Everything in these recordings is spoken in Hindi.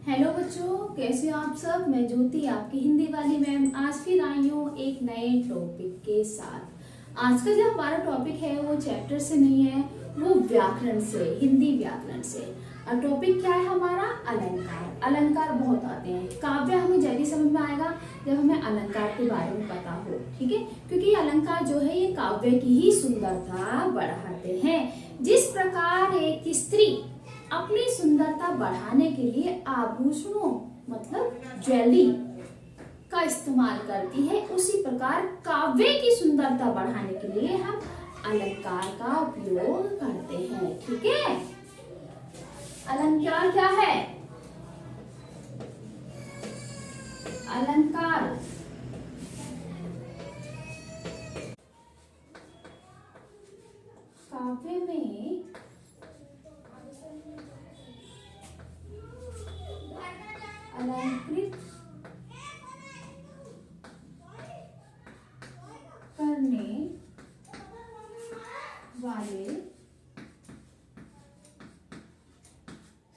हेलो बच्चों, कैसे हो आप सब। मैं ज्योति, आपकी हिंदी वाली मैम, आज फिर आई हूँ एक नए टॉपिक के साथ। आज का जो हमारा टॉपिक है वो चैप्टर से नहीं है, वो व्याकरण से, हिंदी व्याकरण से। और टॉपिक क्या है हमारा? अलंकार। अलंकार बहुत आते हैं। काव्य हमें जल्दी समझ में आएगा जब हमें अलंकार के बारे में पता हो, ठीक है। क्योंकि अलंकार जो है ये काव्य की ही सुंदरता बढ़ाते हैं। जिस प्रकार एक स्त्री अपनी सुंदरता बढ़ाने के लिए आभूषणों मतलब ज्वेलरी का इस्तेमाल करती है, उसी प्रकार काव्य की सुंदरता बढ़ाने के लिए हम अलंकार का उपयोग करते हैं, ठीक है। अलंकार क्या है? अलंकार काव्य में अलंकृत करने वाले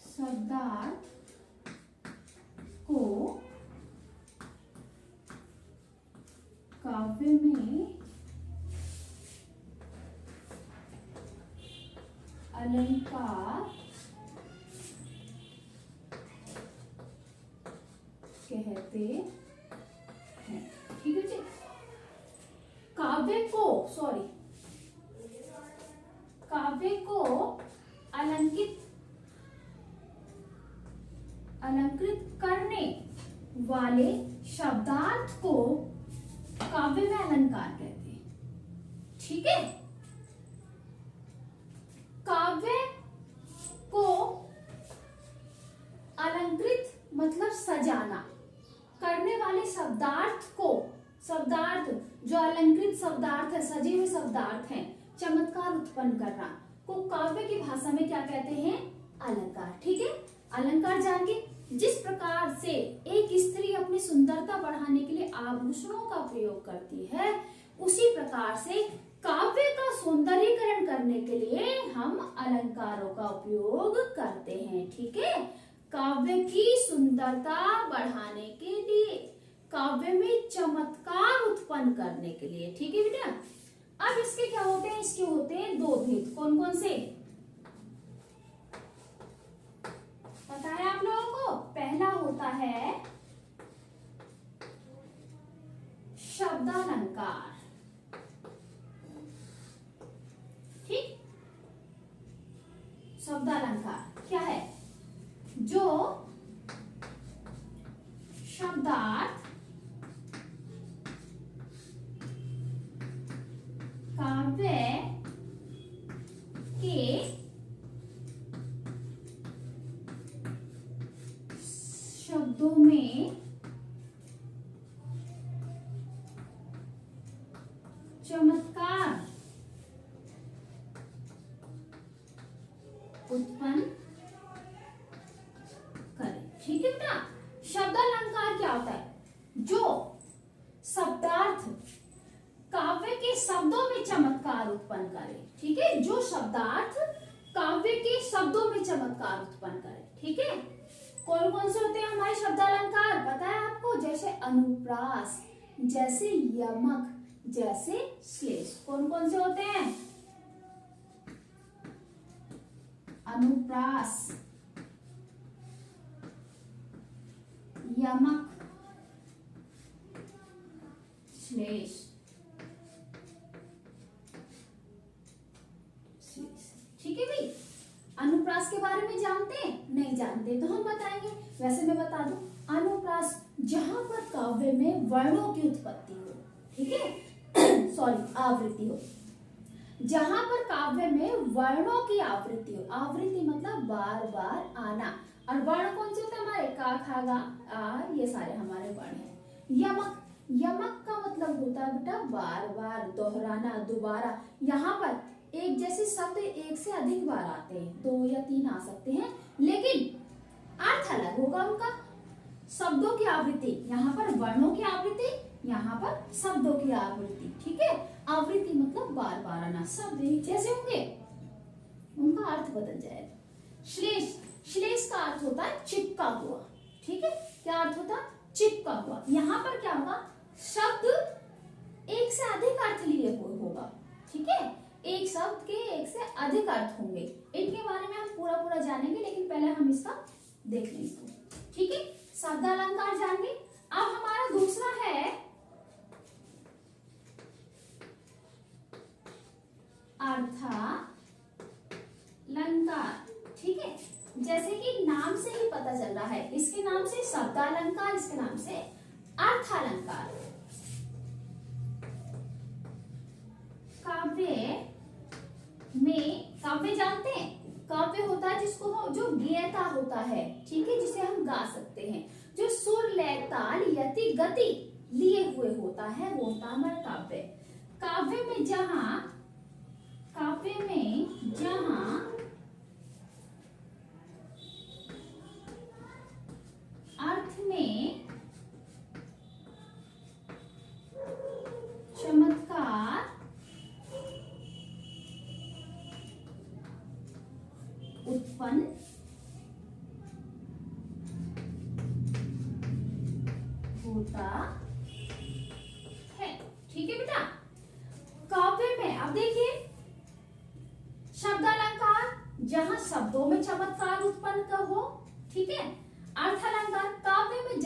शब्दार्थ को काव्य में अलंकार कहते हैं, ठीक है जी। काव्य को अलंकृत करने वाले शब्दार्थ को काव्य में अलंकार कहते हैं, ठीक है। काव्य को अलंकृत मतलब सजाना करने वाले शब्दार्थ जो अलंकृत शब्दार्थ है, सजे हुए शब्दार्थ हैं, चमत्कार उत्पन्न करना को काव्य की भाषा में क्या कहते हैं? अलंकार, ठीक है। अलंकार जान के, जिस प्रकार से एक स्त्री अपनी सुंदरता बढ़ाने के लिए आभूषणों का प्रयोग करती है, उसी प्रकार से काव्य का सौंदर्यीकरण करने के लिए हम अलंकारों का उपयोग करते हैं, ठीक है। काव्य की सुंदरता बढ़ाने के लिए, काव्य में चमत्कार उत्पन्न करने के लिए, ठीक है बेटा। अब इसके क्या होते हैं? इसके होते हैं दो भेद। कौन कौन से पता है आप लोगों को? पहला होता है शब्दालंकार, ठीक। शब्दालंकार क्या है? जो शब्दार्थ काव्य के शब्दों में चमत्कार उत्पन्न करें, ठीक है बेटा। शब्दालंकार क्या होता है? जो शब्दार्थ काव्य के शब्दों में चमत्कार उत्पन्न करे, ठीक है। जो शब्दार्थ काव्य के शब्दों में चमत्कार उत्पन्न करे, ठीक है। कौन कौन से होते हैं हमारे शब्दालंकार? पता है आपको? जैसे अनुप्रास, जैसे यमक, जैसे श्लेष। कौन कौन से होते हैं? अनुप्रास, यमक, श्लेष, ठीक है भाई। अनुप्रास के बारे में जानते हैं? नहीं जानते तो हम बताएंगे। वैसे मैं बता दूं, अनुप्रास जहां पर काव्य में वर्णों की उत्पत्ति हो, ठीक है सॉरी आवृत्ति हो, जहां पर काव्य में वर्णों की आवृत्ति हो। आवृत्ति मतलब बार बार आना। और वर्ण कौन से होते हैं हमारे? का, खा, गा, आ, ये सारे हमारे वर्ण हैं। यमक, यमक का मतलब होता है बेटा बार बार, दोहराना, दोबारा। यहाँ पर एक जैसे शब्द एक से अधिक बार आते हैं, 2 या 3 आ सकते हैं, लेकिन अर्थ अलग होगा उनका। शब्दों की आवृत्ति, यहाँ पर वर्णों की आवृत्ति, यहाँ पर शब्दों की आवृत्ति, ठीक है। आवृत्ति मतलब बार बार आना। शब्द एक जैसे होंगे, उनका अर्थ बदल जाएगा। श्लेष, श्लेष का अर्थ होता है चिपका हुआ, चिपका हुआ। यहाँ पर क्या होगा, शब्द एक से अधिक अर्थ लिए हुए होगा, ठीक है, एक शब्द के एक से अधिक अर्थ होंगे। इनके बारे में हम पूरा पूरा जानेंगे, लेकिन पहले हम इसका देख लें इसको, ठीक है। शब्द अलंकार जान गए। अब हमारा दूसरा है अर्थालंकार, ठीक है। जैसे कि नाम से ही पता चल रहा है, इसके नाम से शब्दालंकार, इसके नाम से अर्थालंकार। काव्य में, काव्य जानते हैं, काव्य होता है जिसको जो गेयता होता है, ठीक है, जिसे हम गा सकते हैं, जो सुर लय ताल यति गति लिए हुए होता है, वो होता है हमारा काव्य। काव्य में जहां अर्थ में चमत्कार उत्पन्न होता है, ठीक है बेटा। काव्य में अब देखिए, शब्दालंकार जहां शब्दों में चमत्कार उत्पन्न हो, ठीक है। अर्थालंकार काव्य में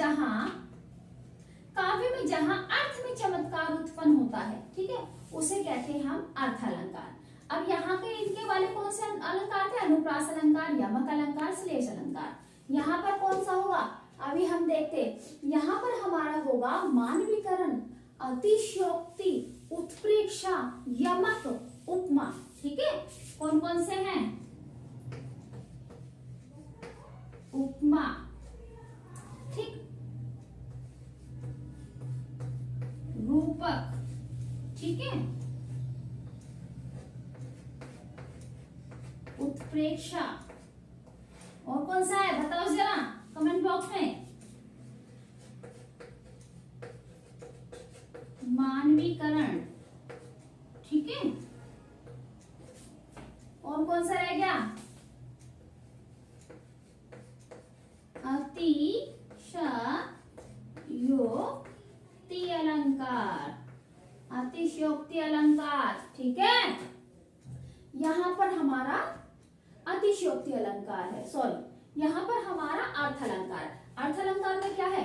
जहां अर्थ में चमत्कार उत्पन्न होता है, ठीक है, उसे कहते हैं हम अर्थालंकार। अब यहाँ के इनके वाले कौन से अलंकार थे, अनुप्रास अलंकार, यमक अलंकार, श्लेष अलंकार। यहाँ पर कौन सा होगा, अभी हम देखते, यहाँ पर हमारा होगा मानवीकरण, अतिशयोक्ति, उत्प्रेक्षा, यमक, उपमा, ठीक है। कौन कौन से हैं, उपमा, ठीक, रूपक, ठीक है, उत्प्रेक्षा, और कौन सा है बताओ जरा कमेंट बॉक्स में। मानवीकरण, ठीक है, और कौन सा रह गया, अतिशयोक्ति अलंकार, अतिशयोक्ति अलंकार, ठीक है। यहाँ पर हमारा अतिशयोक्ति अलंकार है, सॉरी, यहाँ पर हमारा अर्थालंकार। अर्थालंकार में क्या है,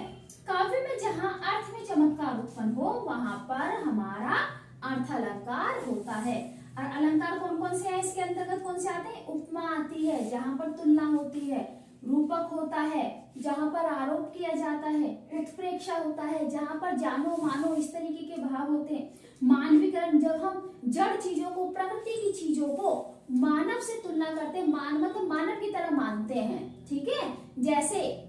काव्य में जहां अर्थ में चमत्कार उत्पन्न हो, वहां पर हमारा अर्थालंकार होता है। और अलंकार कौन कौन से हैं, इसके अंतर्गत कौन से आते हैं, उपमा आती है जहां पर तुलना होती है, रूपक होता है जहां पर आरोप किया जाता है, उत्प्रेक्षा होता है जहां पर जानो मानो इस तरीके के भाव होते हैं, मानवीकरण जब हम जड़ चीजों को, प्रकृति की चीजों को मानव से तुलना करते हैं, मतलब मानव की तरह मानते हैं, ठीक है। जैसे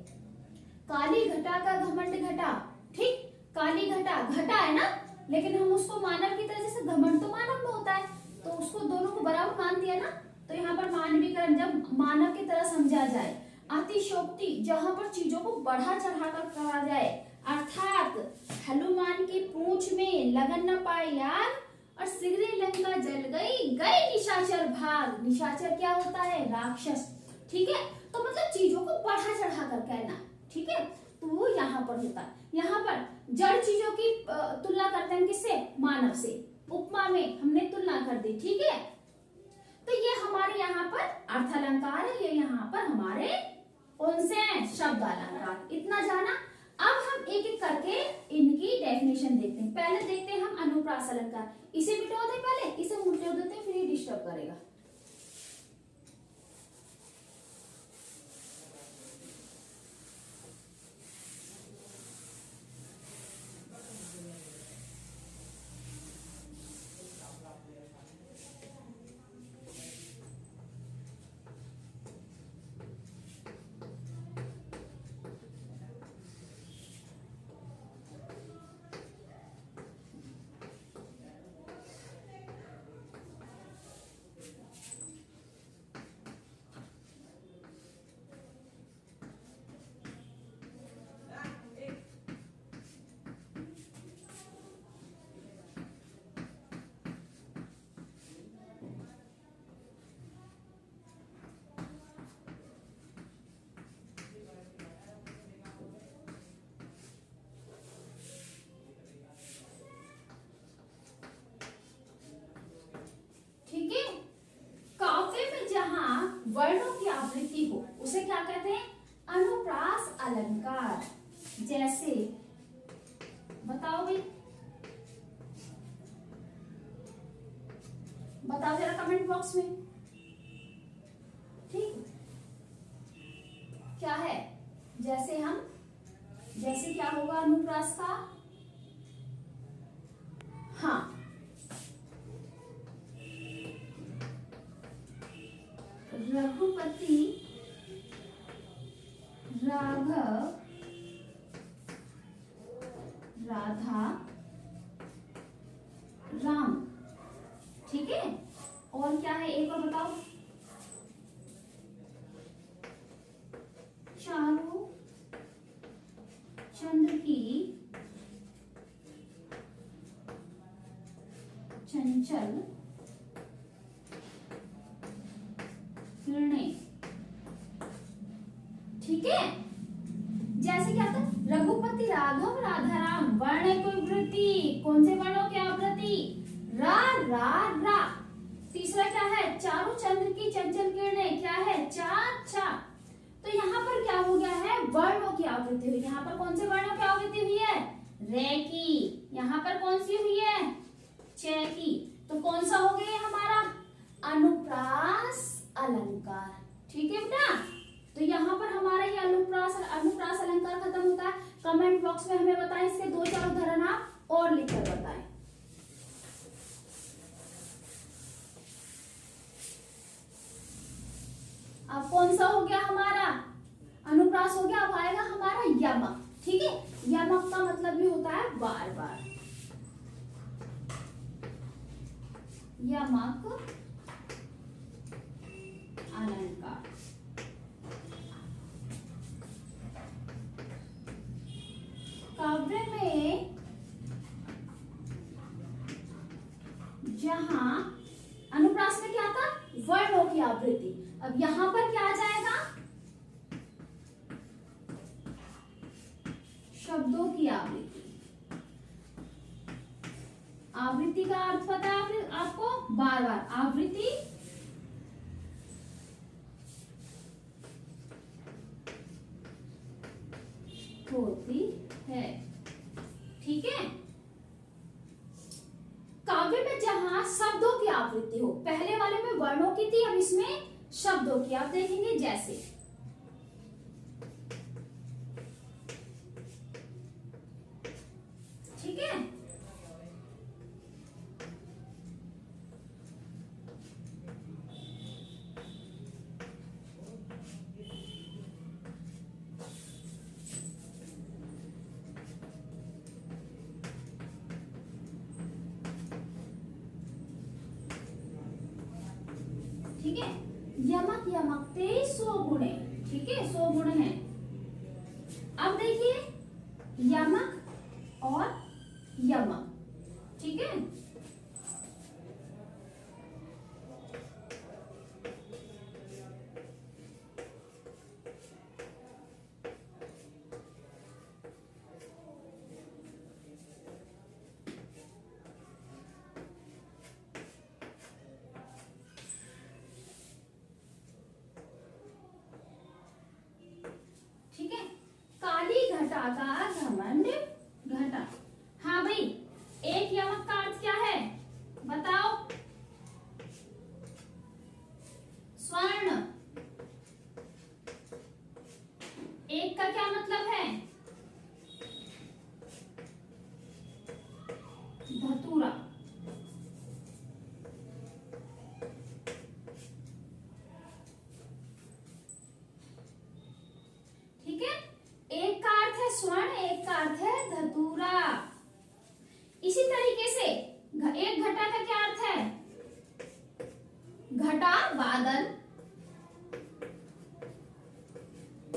काली घटा का घमंड घटा, ठीक, काली घटा घटा है ना, लेकिन हम उसको मानव की तरह, जैसे घमंड तो मानव में होता है, तो उसको दोनों को बराबर मान दिया ना, तो यहाँ पर मानवीकरण जब मानव की तरह समझा जाए। अतिशयोक्ति जहां पर चीजों को बढ़ा चढ़ाकर कहा जाए, अर्थात हनुमान की पूंछ में लगन न पाए यार, और शीघ्र लंका जल गई, गए निशाचर भाग। निशाचर क्या होता है, राक्षस, ठीक है। तो मतलब चीजों को बढ़ा चढ़ाकर कहना, ठीक है, तो वो यहाँ पर होता है। यहाँ पर जड़ चीजों की तुलना करते हैं किससे, मानव से। उपमा में हमने तुलना कर दी, ठीक है। तो ये हमारे यहाँ पर अर्थालंकार है, ये यहाँ पर हमारे कौन से हैं, शब्द अलंकार। इतना जाना। अब हम एक एक करके इनकी डेफिनेशन देखते हैं। पहले देखते हैं हम अनुप्रास अलंकार। इसे मिटा दे पहले, इसे मिटा देते फिर ये डिस्टर्ब करेगा। बॉक्स में। ठीक, क्या है, जैसे क्या होगा अनुप्रास का, हाँ, रघुपति राघव राधा राम। ठीक है, और क्या है एक और बताओ, चारों चंद्र की चंचल किरणें। ठीक है, जैसे क्या था, रघुपति राघव राधाराम, वर्ण की वृत्ति, कौन से वर्णों की आवृत्ति, रा रा रा। तीसरा क्या है, चारों चंद्र की चंचल किरणें, क्या है, चा चा। तो यहाँ पर क्या हो गया है, वर्णों की आवृत्ति हुई। यहाँ पर कौन से वर्णों की आवृत्ति हुई है, रे की। यहाँ पर कौन सी हुई है, चे की। तो कौन सा हो गया हमारा, अनुप्रास अलंकार। ठीक है बेटा, तो यहाँ पर हमारा ये अनुप्रास अलंकार खत्म होता है। कमेंट बॉक्स में हमें बताएं, इसके 2-4 उदाहरण आप और लिखकर बताएं। अब कौन सा हो गया हमारा, अनुप्रास हो गया। अब आएगा हमारा यमक। ठीक है, यमक का मतलब भी होता है बार बार। यमक अलंकार, काव्य में जहां अनुप्रास में क्या था, वर्णों की आवृत्ति। अब यहां पर क्या आ जाएगा, शब्दों की आवृत्ति। आवृत्ति का अर्थ पता है फिर आपको, बार बार आवृत्ति होती है। ठीक है, काव्य में जहां शब्दों की आवृत्ति हो, पहले वाले में वर्णों की थी, अब इसमें शब्दों की। आप देखेंगे जैसे ठीक है, ठीक है, यमक यमकते 100 गुणे। ठीक है, 100 गुण है। अब देखिए यमक और यमक। ठीक है, ठीक है, काली घटा का घमंड घटा। हाँ भाई, एक यमक का अर्थ क्या है बताओ, स्वर्ण। एक का क्या मतलब है, धतूरा। ठीक है, एक का अर्थ है स्वर्ण, एक का अर्थ है धतूरा। इसी तरीके से एक घटा का क्या अर्थ है, घटा बादल।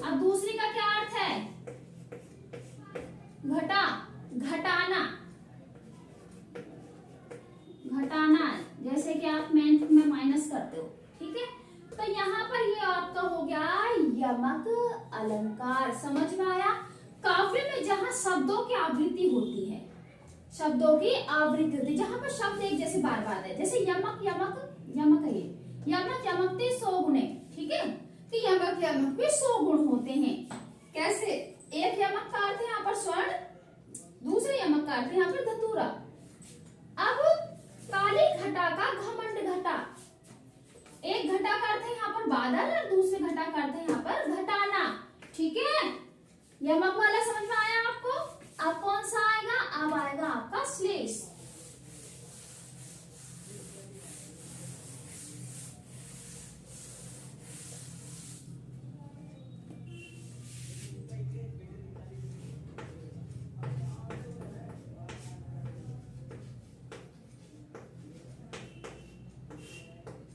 अब दूसरी का क्या अर्थ है, घटा घटाना। घटाना जैसे कि आप मेंथ में माइनस करते हो। ठीक है, तो यहाँ पर ये आपका हो गया यमक अलंकार। समझ में आया, काव्य में जहां शब्दों की आवृत्ति होती है, शब्दों की आवृत्ति होती है, जहां पर शब्द एक जैसे बार बार है, जैसे यमक यमक यमक है, यमक यमकते 100 गुणे। ठीक है, तो यमक यमक में 100 गुण होते हैं। कैसे, एक यमक का अर्थ है यहाँ पर स्वर्ण, दूसरे यमक का अर्थ है यहाँ पर धतूरा। अब काली घटा का घमंड घटा। एक घटा का अर्थ है यहाँ पर बादल और दूसरे घटा का अर्थ है यहाँ पर घटाना। ठीक है, यमक वाला समझ में आया आपको? अब कौन सा आएगा? अब आएगा आपका श्लेष।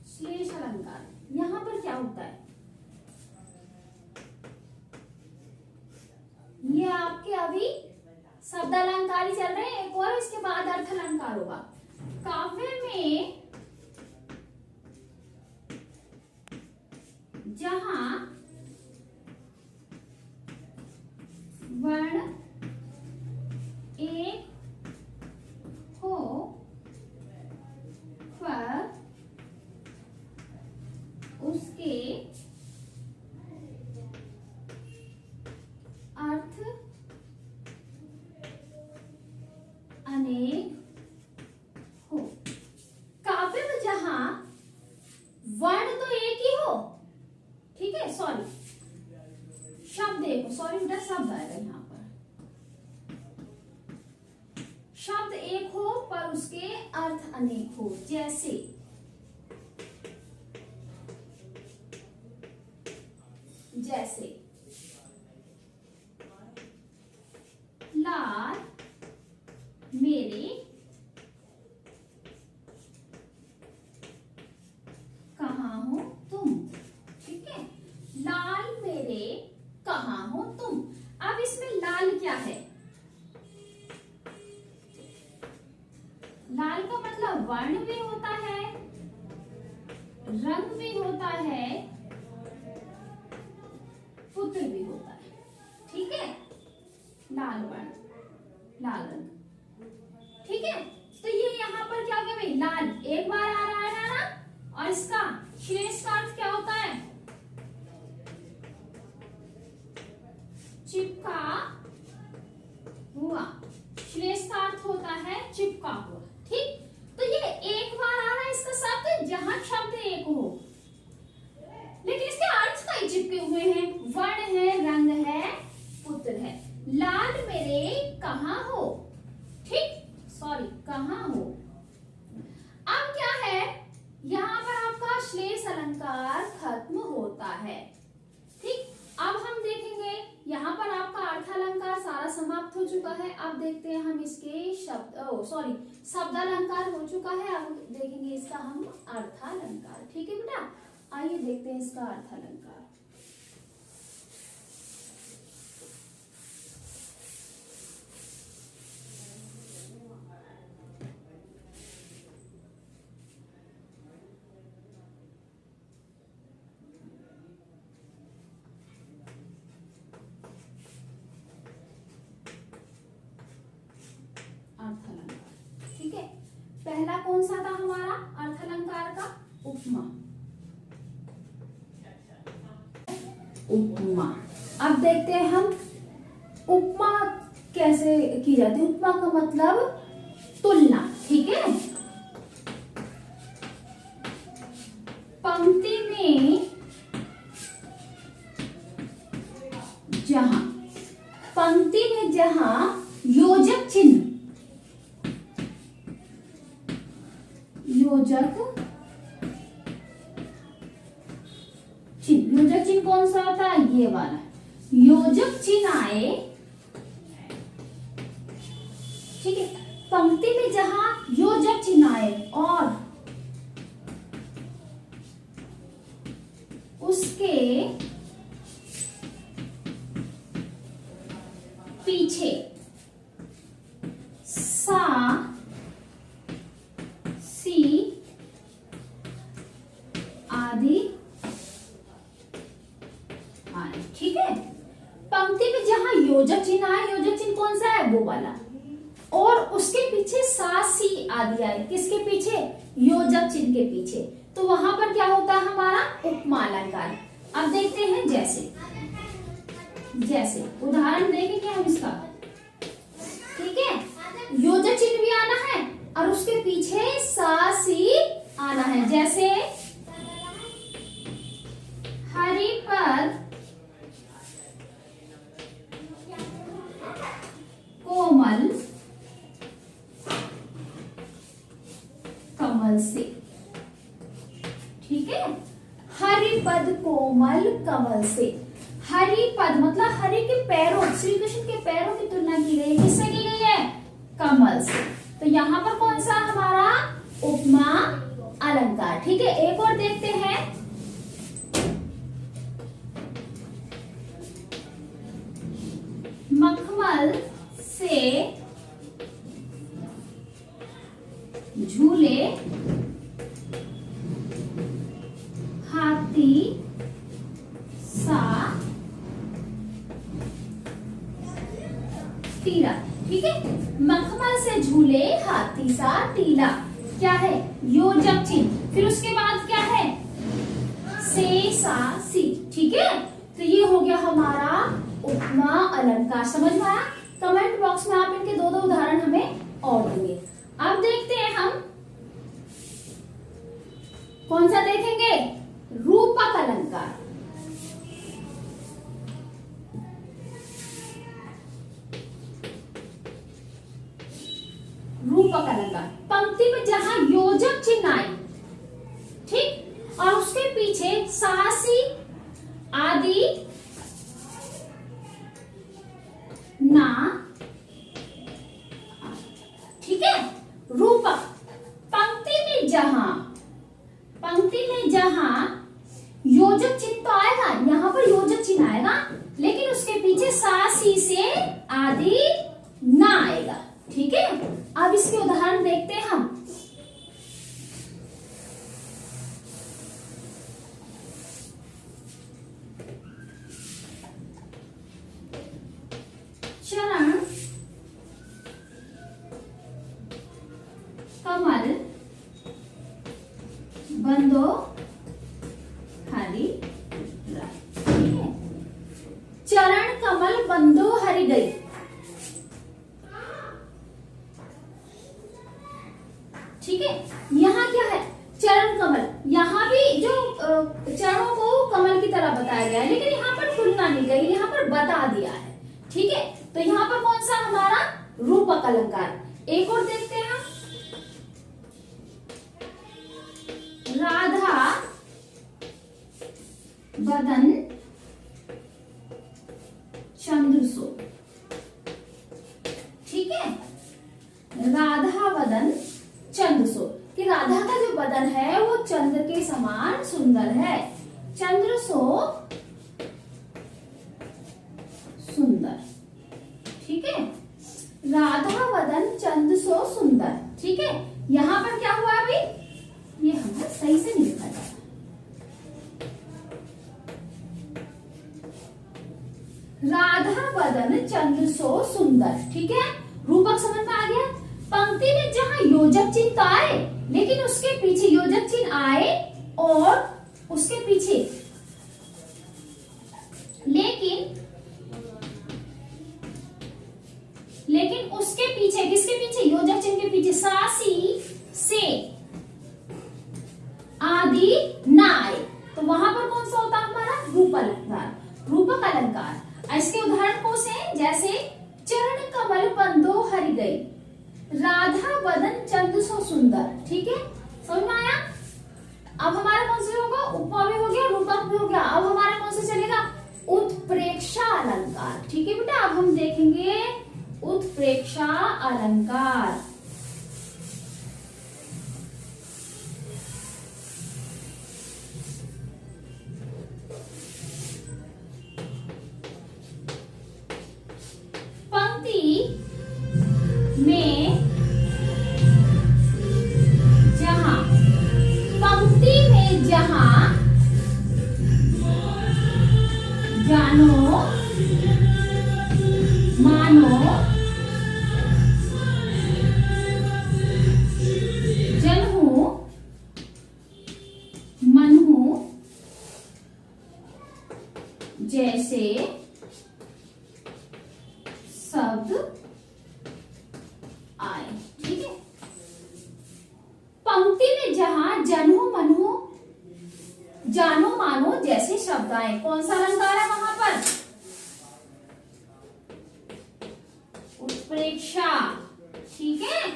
श्लेष अलंकार, यहाँ पर क्या होता है? ये आपके अभी शब्द अलंकार ही चल रहे हैं, एक और इसके बाद अर्थ अलंकार होगा। काव्य में जहां वर्ण एक हो पर उसके अर्थ अनेक हो। काव्य में जहां वर्ण तो एक ही हो, ठीक है, सॉरी शब्द एक हो, सॉरी बेटा शब्द आएगा यहाँ पर, शब्द एक हो पर उसके अर्थ अनेक हो। जैसे जैसे लाल मेरे कहाँ हो तुम। ठीक है, लाल मेरे कहाँ हो तुम। अब इसमें लाल क्या है? लाल का मतलब वर्ण भी होता है, रंग भी होता है, पुत्र भी होता है। ठीक है, लाल वर्ण, लाल रंग। ठीक है, तो ये यहाँ पर क्या हो गया भाई? लाल एक बार आ रहा है ना, और इसका श्लेष का अर्थ क्या होता है? चिपका हुआ। श्लेष का अर्थ होता है चिपका हुआ। ठीक, तो ये एक बार आ रहा है इसका शब्द, जहां शब्द एक हो, लेकिन इसके अर्थ कई चिपके हुए हैं। वर्ण है, रंग है, पुत्र है। लाल मेरे कहाँ हो, ठीक, सॉरी कहाँ हो। अब क्या है, यहाँ पर आपका श्लेष अलंकार खत्म होता है। ठीक, अब हम देखेंगे यहाँ पर आपका अर्थ अलंकार सारा समाप्त हो चुका है। अब देखते हैं हम इसके शब्द अलंकार हो चुका है। अब देखेंगे इसका हम अर्थ अलंकार। ठीक है बेटा, आइए देखते हैं इसका अर्थ अलंकार। अर्थ अलंकार, ठीक है, पहला कौन सा था हमारा अर्थ अलंकार का? उपमा। उपमा, अब देखते हैं हम उपमा कैसे की जाती है। उपमा का मतलब तुलना। ठीक है, पंक्ति में जहां, पंक्ति में जहां योजक चिन्ह, योजक चिन्ह, योजक चिन्ह कौन सा होता है? ये वाला योजक चिन्ह आए। ठीक है, पंक्ति में जहां योजक चिन्ह आए और उसके पीछे सा, सी आदि आए। ठीक है, पंक्ति में जहां योजक चिन्ह आए, योजक चिन्ह कौन सा है? वो वाला, और उसके पीछे सा, सी आदि आए। किसके पीछे? योजक चिन्ह के पीछे। तो वहां पर क्या होता है हमारा? उपमा अलंकार। अब देखते हैं जैसे, जैसे उदाहरण देखेंगे हम इसका। ठीक है, योजक चिन्ह भी आना है और उसके पीछे सा, सी आना है। जैसे कमल से। हरि पद मतलब हरि के पैरों, श्री कृष्ण के पैरों की तुलना की गई है, किससे की गई है? कमल से। तो यहाँ पर कौन सा हमारा उपमा अलंकार। ठीक है, एक और देखते हैं। मखमल से झूले हाथी सा तीला। ठीक है, मखमल से झूले हाथी सा तीला क्या है? योजक चिन्ह। फिर उसके बाद क्या है? से सा सी। ठीक है, तो ये हो गया हमारा उपमा अलंकार। समझ में आया? कमेंट बॉक्स में आप इनके दो दो उदाहरण हमें और देंगे। अब देखते हैं हम कौन सा देखेंगे? रूपक अलंकार। रूपक अलंकार पंक्ति में जहां योजक चिन्ह आए, ठीक, और उसके पीछे सासी आदि ना, ठीक है। रूपक पंक्ति में जहां योजक चिन्ह तो आएगा, यहां पर योजक चिन्ह आएगा, लेकिन उसके पीछे सासी से आदि ना आएगा। ठीक है, अब इसके उदाहरण देखते हैं हम। चरण कमल बंदो हरि गई। चरण कमल बंदो हरि गई। ठीक है, यहाँ क्या है? चरण कमल। यहाँ भी जो चरणों को कमल की तरह बताया गया है, लेकिन यहाँ पर तुलना नहीं गई, यहाँ पर बता दिया है। ठीक है, तो यहाँ पर कौन सा हमारा रूपक अलंकार। एक और देखते हैं हम। राधा बदन चंद्रसो। ठीक है, राधा बदन चंद्रसो, कि राधा का जो बदन है वो चंद्र के समान सुंदर है। चंद्रसो सुंदर। ठीक है, राधा बदन चंद्रसो सुंदर। ठीक है, यहां पर क्या हुआ? अभी ये हमें सही से नहीं लिखा जाता। राधा बदन चंद्रसो सुंदर। ठीक है, रूपक समझ में आ गया। पंक्ति में जहां योजक चिन्ह तो आए, लेकिन उसके पीछे योजक चिन्ह आए और उसके पीछे लेकिन उसके पीछे, किसके पीछे? योजक चिन्ह के पीछे सासी से आदि ना आए, तो वहां पर कौन सा होता है हमारा? रूपक अलंकार। इसके उदाहरण कौन से हैं? जैसे चरण कमल बंदो हरि गई, राधा बदन चंद्रसो सुंदर। ठीक है, समझ में आया? अब हमारा कौन सा होगा? उपमा भी हो गया, रूपक भी हो गया। अब हमारा कौन सा चलेगा? उत्प्रेक्षा अलंकार। ठीक है बेटा, अब हम देखेंगे उत्प्रेक्षा अलंकार। पंक्ति में जहां जानो मानो जनहु मनहु जैसे शब्द आए। ठीक है, पंक्ति में जहां जनहु मनहु जानो मानो जैसे शब्द आए, कौन सा अलंकार है वहां पर? उत्प्रेक्षा। ठीक है,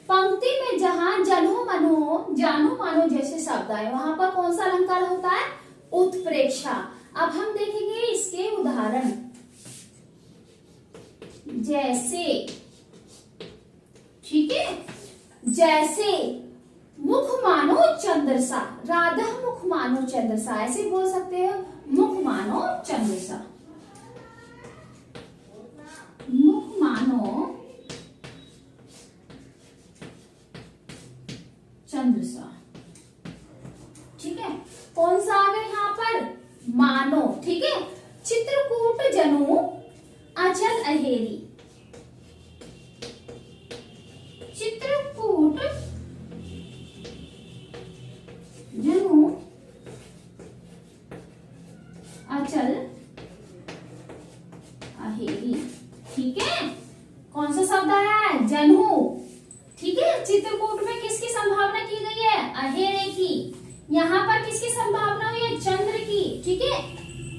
पंक्ति में जहां जनो मनो जानो मानो जैसे शब्द आए, वहां पर कौन सा अलंकार होता है? उत्प्रेक्षा। अब हम देखेंगे इसके उदाहरण। जैसे, ठीक है, जैसे मुख मानो चंद्र सा, राधा मुख मानो चंद्र सा, ऐसे बोल सकते हो, मुख मानो चंद्र सा, मुख मानो चंद्र सा। ठीक है, कौन सा आ गया यहाँ पर? मानो। ठीक है, चित्रकूट जनु अचल अहेरी, चित्रकूट जनु अचल अहेरी। ठीक है, कौन सा शब्द आया है? जन्हू। ठीक है, चित्रकूट में किसकी संभावना की गई है? अहेरे की। यहाँ पर किसकी संभावना हुई है? चंद्र की। ठीक है,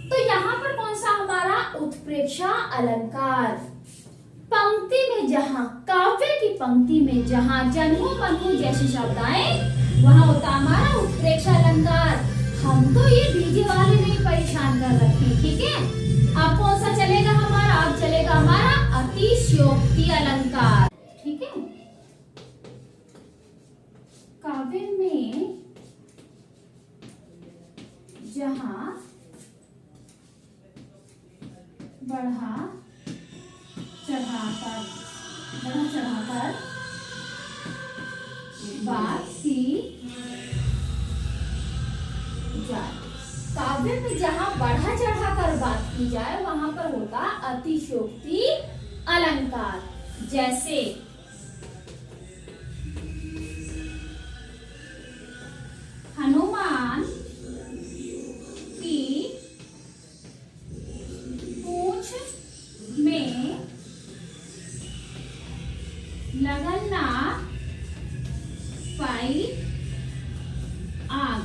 तो यहाँ पर कौन सा हमारा उत्प्रेक्षा अलंकार? पंक्ति में जहाँ, काव्य की पंक्ति में जहाँ जन्हू मनहू जैसे शब्द आए वहाँ होता हमारा उत्प्रेक्षा अलंकार। हम तो ये डीजे वाले नहीं परेशान कर रखे। ठीक है, अब कौन सा चलेगा हमारा? अब चलेगा हमारा अतिशयोक्ति अलंकार। ठीक है, काव्य में जहाँ बढ़ा चढ़ाकर बात की जाए, काव्य में जहाँ बढ़ा चढ़ाकर बात की जाए वहां पर होता अतिशयोक्ति अलंकार। जैसे, हनुमान की पूंछ में लगन ना पाई आग,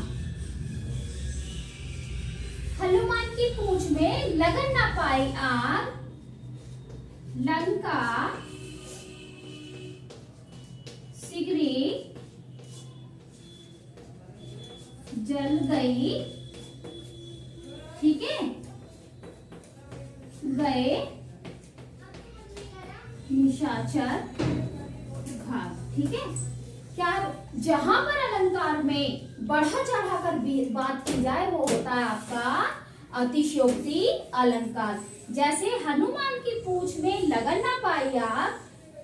हनुमान की पूंछ में लगन ना पाई आग, लंका सिगरी जल गई। ठीक है, गए निशाचर घात। ठीक है, क्या जहां पर अलंकार में बढ़ा चढ़ाकर बात की जाए वो होता है आपका अतिशयोक्ति अलंकार। जैसे हनुमान की पूंछ में लगन ना पाई आग,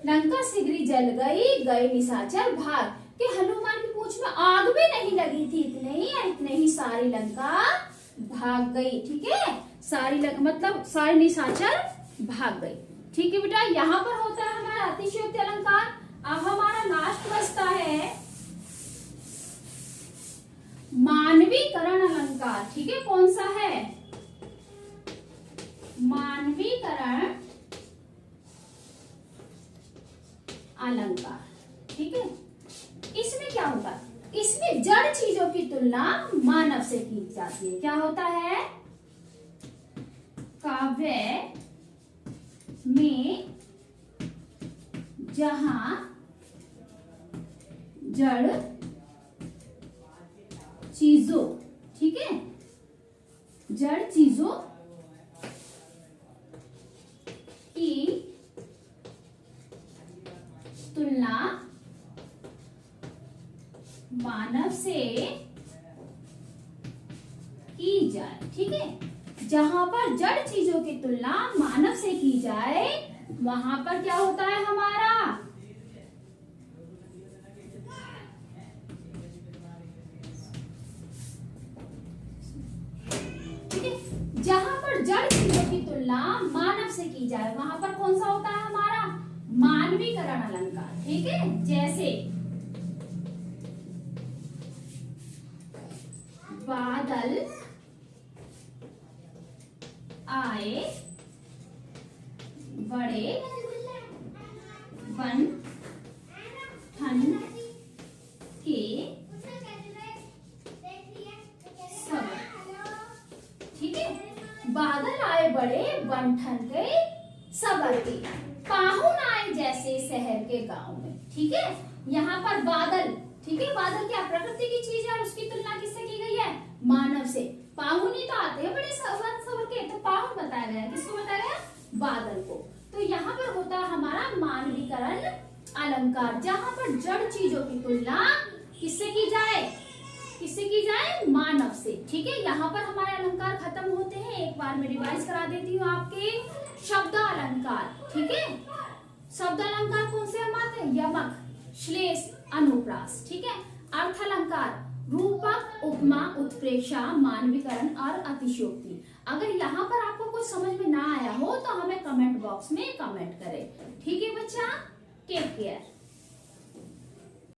लंका सिगरी जल गई, गए निशाचर भाग। कि हनुमान की पूंछ में आग भी नहीं लगी थी, इतने ही सारी लंका भाग गई। ठीक है, मतलब सारे निशाचर भाग गई। ठीक है बेटा, यहाँ पर होता है हमारा अतिशयोक्ति अलंकार। अब हमारा लास्ट बचता है मानवीकरण अलंकार। ठीक है, कौन सा है? मानवीकरण अलंकार। ठीक है, इसमें क्या होता है? इसमें जड़ चीजों की तुलना मानव से की जाती है। क्या होता है? काव्य में जहां जड़ चीजों, ठीक है, जड़ चीजों की तुलना मानव से की जाए। ठीक है, जहां पर जड़ चीजों की तुलना मानव से की जाए वहां पर क्या होता है हमारा? ठीक है, जहां पर जड़ चीजों की तुलना मानव से की जाए वहां पर कौन सा होता है हमारा? मानवीकरण अलंकार। ठीक है, जैसे बादल आए बड़े बन ठन के सब। ठीक है, बादल आए बड़े बन ठन के सबर के, पाहुन आए जैसे शहर के गांव में। ठीक है, यहाँ पर बादल, ठीक है, बादल क्या प्रकृति की चीज है और उसकी तुलना किससे की गई है? मानव से। पाहुन ही तो आते हैं बड़े सवर के, तो पाहुन बताया गया, किसको बताया गया? बादल को। तो यहाँ पर होता है हमारा मानवीकरण अलंकार, जहाँ पर जड़ चीजों की तुलना किससे की जाए? किससे की जाए? मानव से। ठीक है, यहाँ पर हमारे अलंकार खत्म होते हैं। एक बार मैं रिवाइज करा देती हूँ आपके शब्द अलंकार। ठीक है, शब्द अलंकार कौन से हम आते हैं? यमक, श्लेष, अनुप्रास। ठीक है, अर्थ अलंकार रूपक, उपमा, उत्प्रेक्षा, मानवीकरण और अतिशयोक्ति। अगर यहाँ पर आपको कुछ समझ में ना आया हो तो हमें कमेंट बॉक्स में कमेंट करें। ठीक है बच्चा, टेक केयर।